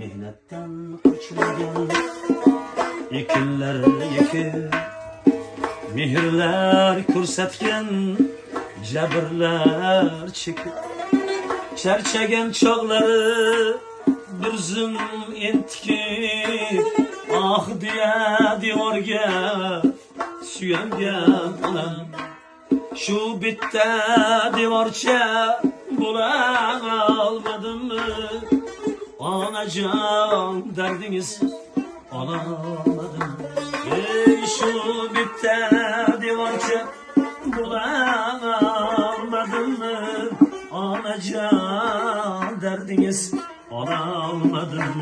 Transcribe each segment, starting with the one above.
Mehnatdan qochmagan ekinlar ekib, mehrlar ko'rsatgan jabrlar chekib, charchagan chog'lari bir zum entikib, ah deya devorga suyangan onam, shu bitta devorcha bo'la olmadimmi? Onajon dardingiz olamadim. Ey shu bitta devorcha bo'la olmadimmi? Onajon dardingiz olamadim.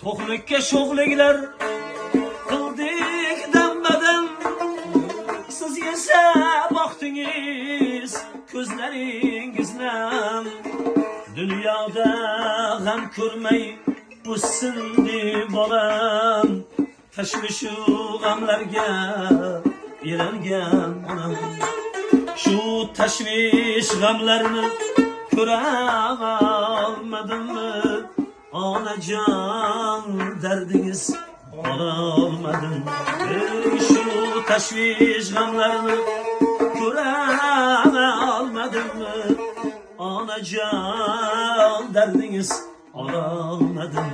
To'qlikka sho'xliklar qildik dambadan, siz esa boqdingiz ko'zlaringiz nam. Dunyoda g'am ko'rmay o'ssin deb bolam, tashvishu g'amlarga elangan onam. Shu tashvish g'amlarni ko'ra olmadimmi? Onajon dardingiz olamadim. Ey shu tashvish g'amlarni ko'ra olmadimmi? Onajon dardingiz olamadim.